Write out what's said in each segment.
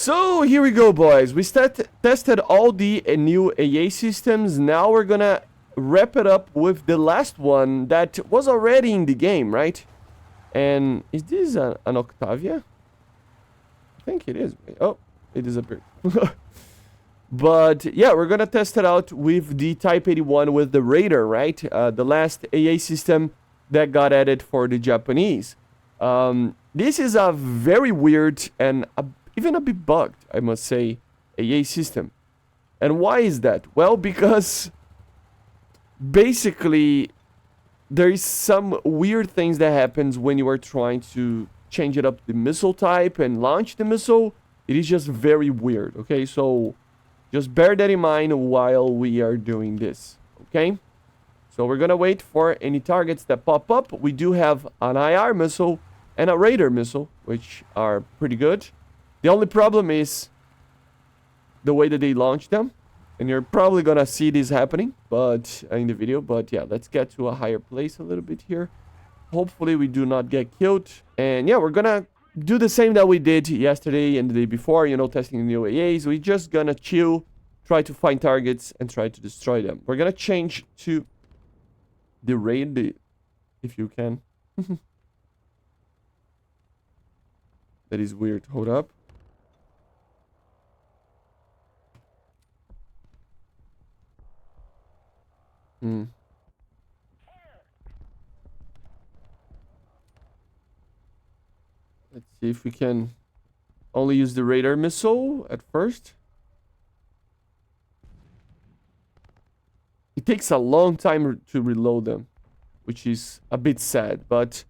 So here we go, boys. We tested all the new AA systems. Now we're gonna wrap it up with the last one that was already in the game, right? And is this an Octavia? I think it is. Oh, it disappeared. But yeah, we're gonna test it out with the Type 81 with the Raider, right? The last AA system that got added for the Japanese. This is a very weird and even a bit bugged, I must say, AA system. And why is that? Well, because basically there is some weird things that happens when you are trying to change it up the missile type and launch the missile. It is just very weird, okay? So just bear that in mind while we are doing this, okay? So we're gonna wait for any targets that pop up. We do have an IR missile and a Raider missile, which are pretty good. The only problem is the way that they launch them. And you're probably gonna see this happening but in the video. But yeah, let's get to a higher place a little bit here. Hopefully we do not get killed. And yeah, we're gonna do the same that we did yesterday and the day before, you know, testing the new AAs. We're just gonna chill, try to find targets, and try to destroy them. We're gonna change to the raid, if you can. That is weird. Hold up. Let's see if we can only use the radar missile at first. It takes a long time to reload them, which is a bit sad, but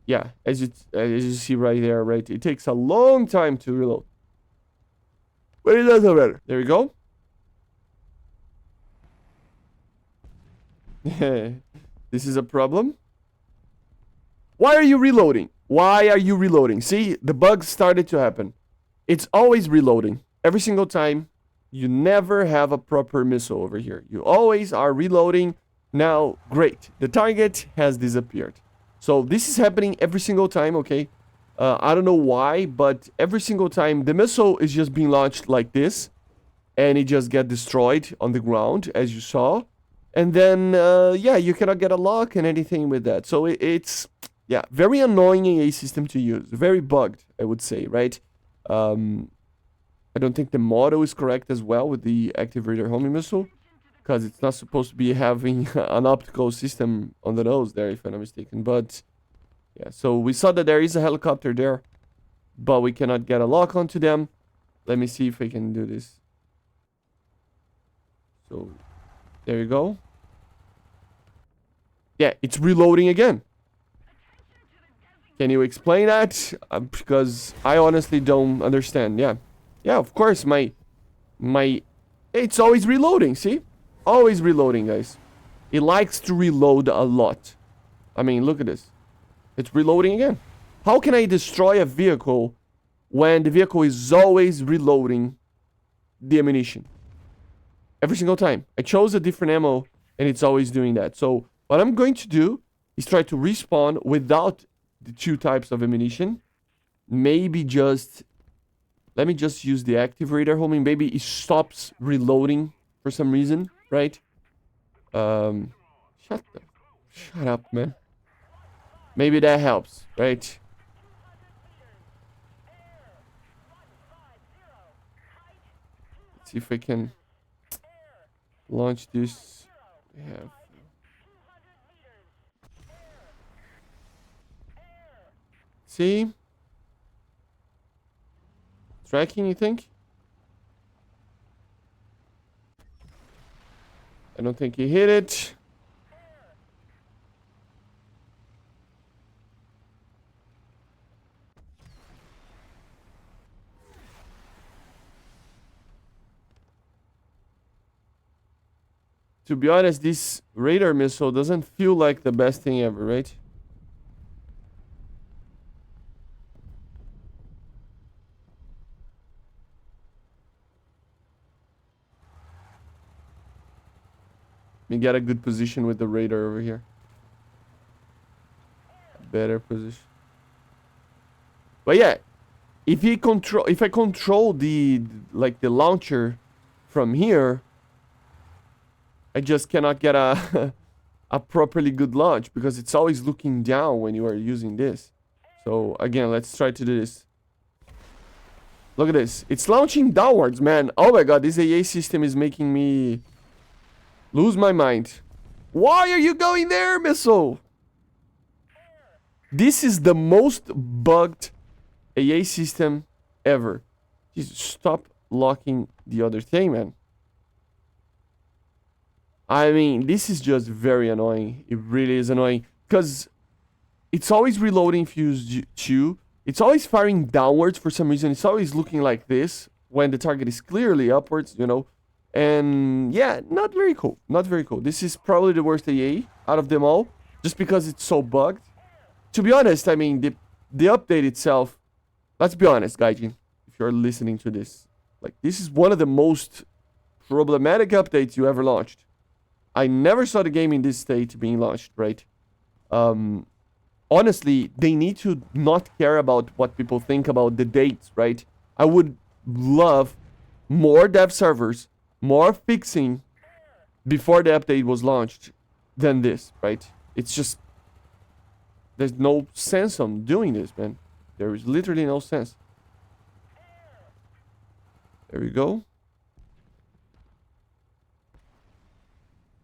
yeah, as you see right there, right, it takes a long time to reload. But it doesn't matter. There we go. This is a problem. Why are you reloading? Why are you reloading? See, the bug started to happen. It's always reloading. Every single time. You never have a proper missile over here. You always are reloading. Now, great. The target has disappeared. So this is happening every single time, okay? I don't know why, but every single time the missile is just being launched like this. And it just gets destroyed on the ground, as you saw. And then, yeah, you cannot get a lock and anything with that. So it's, yeah, very annoying AA system to use. Very bugged, I would say, right? I don't think the motto is correct as well with the active radar homing missile. Because it's not supposed to be having an optical system on the nose there, if I'm not mistaken. But, yeah, so we saw that there is a helicopter there. But we cannot get a lock onto them. Let me see if I can do this. So, there you go. Yeah, it's reloading again. Can you explain that? Because I honestly don't understand. Yeah. Yeah, of course, it's always reloading, see? Always reloading, guys. It likes to reload a lot. I mean, look at this. It's reloading again. How can I destroy a vehicle when the vehicle is always reloading the ammunition? Every single time. I chose a different ammo, and it's always doing that. So, what I'm going to do is try to respawn without the two types of ammunition. Maybe just... Let me just use the active radar homing. Maybe it stops reloading for some reason, right? Shut up, man. Maybe that helps, right? Let's see if I can launch this. Yeah. See? Tracking, you think? I don't think he hit it. To be honest, this radar missile doesn't feel like the best thing ever, right? We get a good position with the radar over here. Better position. But yeah, if I control the the launcher from here, I just cannot get a a properly good launch because it's always looking down when you are using this. So again, let's try to do this. Look at this. It's launching downwards, man. Oh my god, this AA system is making me lose my mind. Why are you going there, missile? This is the most bugged AA system ever. Just stop locking the other thing, man. I mean, this is just very annoying. It really is annoying. Because it's always reloading fuse 2. It's always firing downwards for some reason. It's always looking like this when the target is clearly upwards, you know. And yeah, not very cool. Not very cool. This is probably the worst AA out of them all. Just because it's so bugged. To be honest, I mean, the update itself... Let's be honest, Gaijin. If you're listening to this. Like, this is one of the most problematic updates you ever launched. I never saw the game in this state being launched, right? Honestly, they need to not care about what people think about the dates, right? I would love more dev servers, more fixing before the update was launched than this, right? It's just... There's no sense on doing this, man. There is literally no sense. There we go.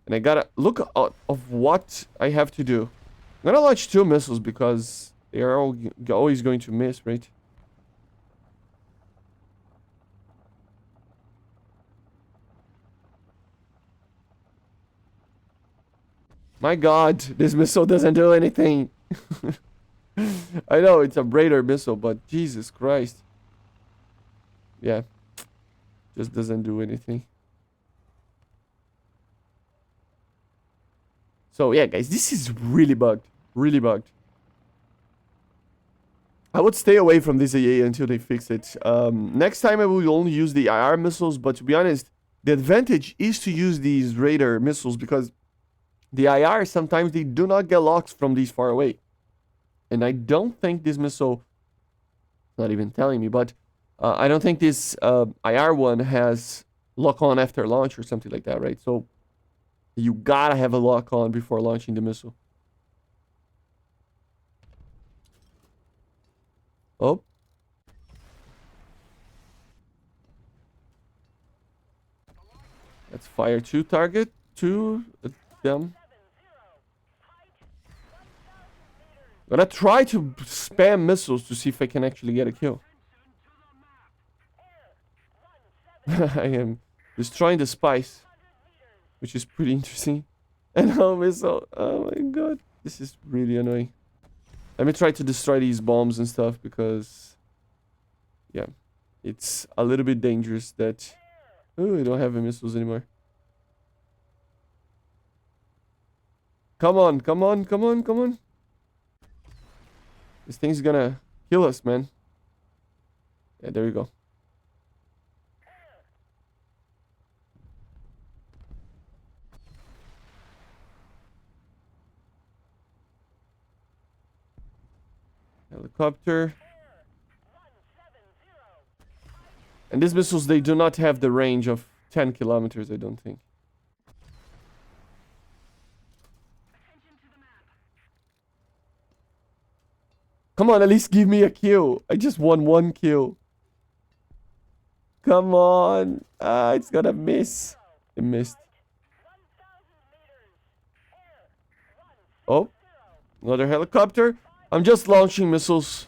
And I gotta look out of what I have to do. I'm gonna launch 2 missiles because they are always going to miss, right? My god, this missile doesn't do anything. I know it's a radar missile, but Jesus Christ. Yeah. Just doesn't do anything. So yeah, guys, this is really bugged. Really bugged. I would stay away from this AA until they fix it. Next time I will only use the IR missiles, but to be honest, the advantage is to use these radar missiles because the IR, sometimes they do not get locks from these far away. And I don't think this missile... Not even telling me, but... I don't think this IR one has lock on after launch or something like that, right? So... You gotta have a lock on before launching the missile. Oh. Let's fire 2 target. 2 them. Gonna try to spam missiles to see if I can actually get a kill. I am destroying the spice, which is pretty interesting. And no missile. Oh my god. This is really annoying. Let me try to destroy these bombs and stuff because... Yeah. It's a little bit dangerous that... Oh, I don't have missiles anymore. Come on, come on, come on, come on. This thing's gonna kill us, man. Yeah, there we go. Helicopter. And these missiles, they do not have the range of 10 kilometers, I don't think. Come on, at least give me a kill. I just won 1 kill. Come on. Ah, it's gonna miss. It missed. Oh, another helicopter. I'm just launching missiles.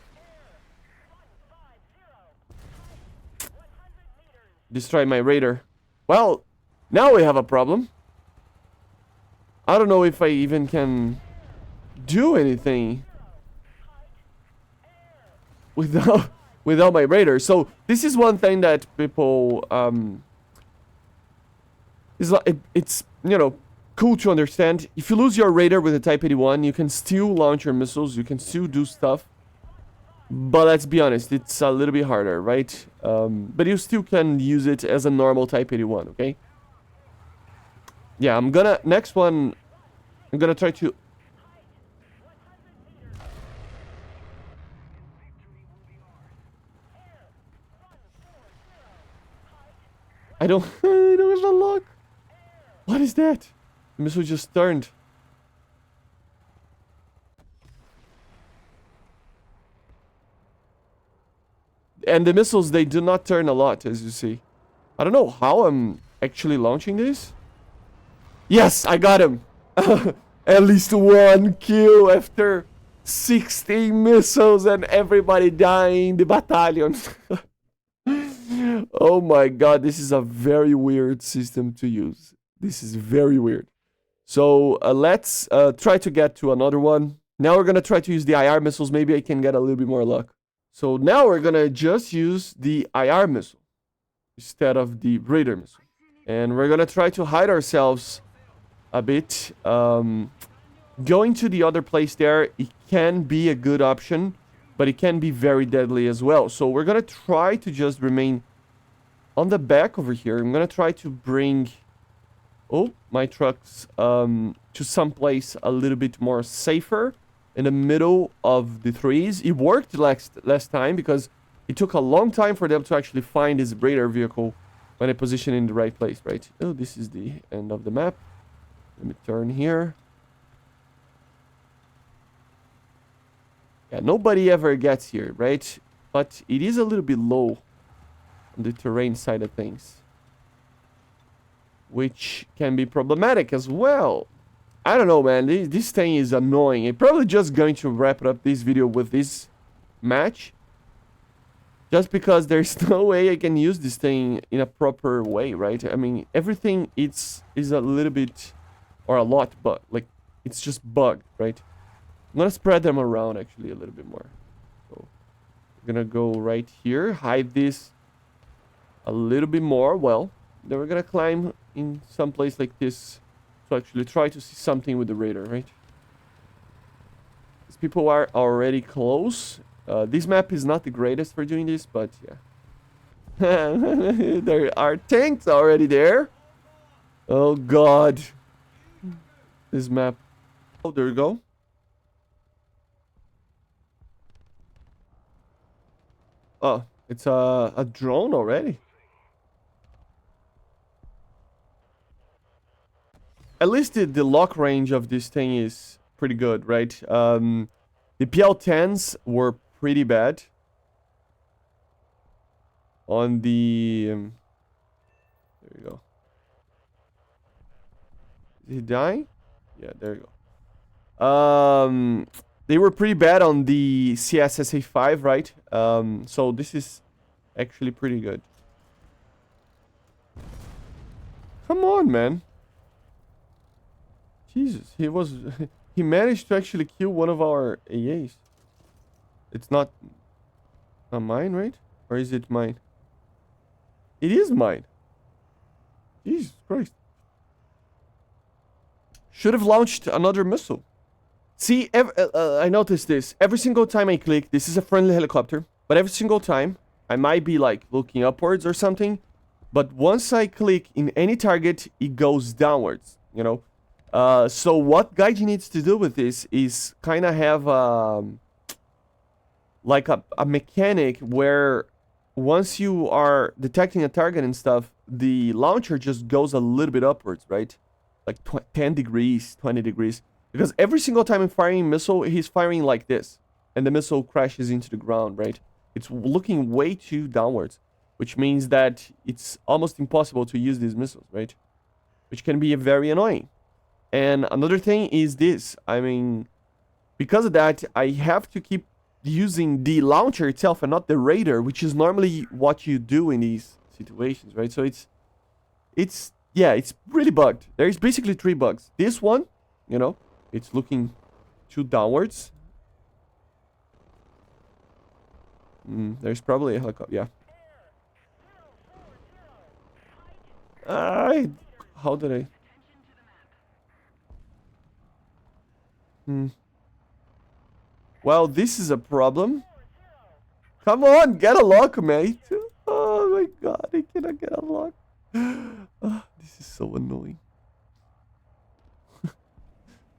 Destroy my radar. Well, now we have a problem. I don't know if I even can do anything without my radar. So this is one thing that people is like it's you know cool to understand. If you lose your radar with a Type 81, you can still launch your missiles. You can still do stuff. But let's be honest, it's a little bit harder, right? But you still can use it as a normal Type 81, okay? Yeah, I'm gonna... Next one, I'm gonna try to... I don't I don't have a lock. What is that? The missile just turned. And the missiles, they do not turn a lot, as you see. I don't know how I'm actually launching this. Yes, I got him. At least one kill after 16 missiles and everybody dying in the battalion. Oh my god, this is a very weird system to use. This is very weird. So let's try to get to another one. Now we're gonna try to use the IR missiles. Maybe I can get a little bit more luck. So now we're gonna just use the IR missile instead of the radar missile. And we're gonna try to hide ourselves a bit. Going to the other place there, it can be a good option, but it can be very deadly as well. So we're gonna try to just remain on the back over here. I'm gonna try to bring my trucks to some place a little bit more safer in the middle of the trees. It worked last time because it took a long time for them to actually find this radar vehicle when I position in the right place, right? Oh, this is the end of the map. Let me turn here. Yeah, nobody ever gets here, right? But it is a little bit low on the terrain side of things, which can be problematic as well. I don't know, man. This thing is annoying. I'm probably just going to wrap up this video with this match, just because there's no way I can use this thing in a proper way, right? I mean, everything is a little bit, or a lot, but like it's just bugged, right? I'm gonna spread them around actually a little bit more. So we're gonna go right here, hide this a little bit more. Well, then we're gonna climb in some place like this to actually try to see something with the radar, right? These people are already close. This map is not the greatest for doing this, but yeah. There are tanks already there. Oh god. This map. Oh, there we go. Oh, it's a drone already. At least the lock range of this thing is pretty good, right? The PL-10s were pretty bad. On the... there you go. Is he dying? Yeah, there you go. They were pretty bad on the CSSA-5, right? So this is actually pretty good. Come on, man. Jesus, he managed to actually kill one of our AAs. It's not mine, right? Or is it mine? It is mine. Jesus Christ. Should have launched another missile. See, I noticed this. Every single time I click, this is a friendly helicopter. But every single time, I might be like looking upwards or something. But once I click in any target, it goes downwards, you know? So what Gaiji needs to do with this is kind of have like a mechanic where once you are detecting a target and stuff, the launcher just goes a little bit upwards, right? Like 10 degrees, 20 degrees. Because every single time I'm firing a missile, he's firing like this. And the missile crashes into the ground, right? It's looking way too downwards. Which means that it's almost impossible to use these missiles, right? Which can be very annoying. And another thing is this. I mean, because of that, I have to keep using the launcher itself and not the radar, which is normally what you do in these situations, right? So it's really bugged. There's basically 3 bugs. This one, you know, it's looking too downwards. There's probably a helicopter, yeah. How did I... Well, this is a problem. Come on, get a lock, mate. Oh my god, I cannot get a lock. Oh, this is so annoying.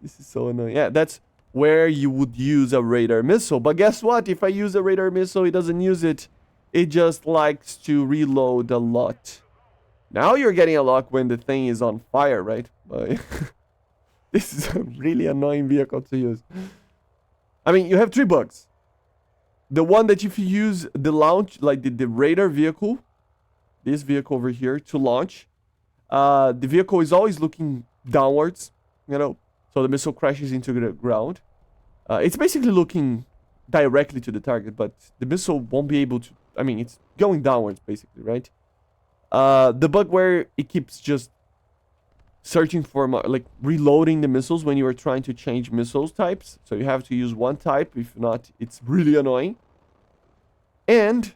This is so annoying. Yeah, that's where you would use a radar missile. But guess what? If I use a radar missile, it doesn't use it. It just likes to reload a lot. Now you're getting a lock when the thing is on fire, right? But this is a really annoying vehicle to use. I mean, you have 3 bugs. The one that if you use the launch, like the radar vehicle, this vehicle over here, to launch, the vehicle is always looking downwards, you know, so the missile crashes into the ground. It's basically looking directly to the target, but the missile won't be able to, I mean, it's going downwards, basically, right? The bug where it keeps just searching for, like, reloading the missiles when you are trying to change missiles types. So you have to use one type. If not, it's really annoying. And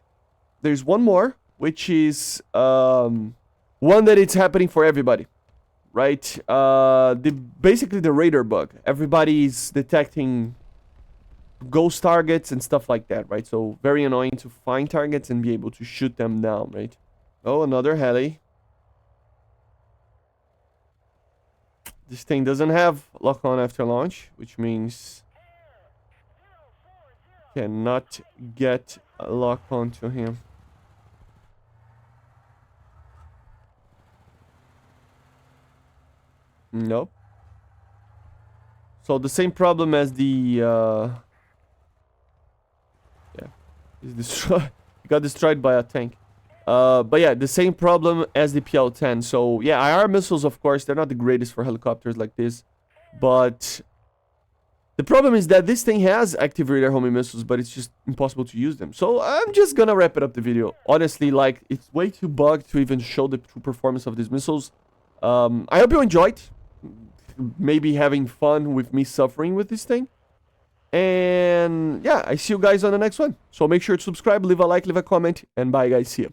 there's one more, which is one that it's happening for everybody, right? Basically the radar bug. Everybody's detecting ghost targets and stuff like that, right? So very annoying to find targets and be able to shoot them down, right? Oh, another heli. This thing doesn't have lock-on after launch, which means cannot get a lock-on to him. Nope. So the same problem as the yeah, he's destroyed. He got destroyed by a tank. But yeah, the same problem as the PL-10. So yeah, IR missiles, of course, they're not the greatest for helicopters like this. But the problem is that this thing has active radar homing missiles, but it's just impossible to use them. So I'm just gonna wrap it up the video. Honestly, like, it's way too bugged to even show the true performance of these missiles. I hope you enjoyed. Maybe having fun with me suffering with this thing. And yeah, I see you guys on the next one. So make sure to subscribe, leave a like, leave a comment, and bye guys, see you.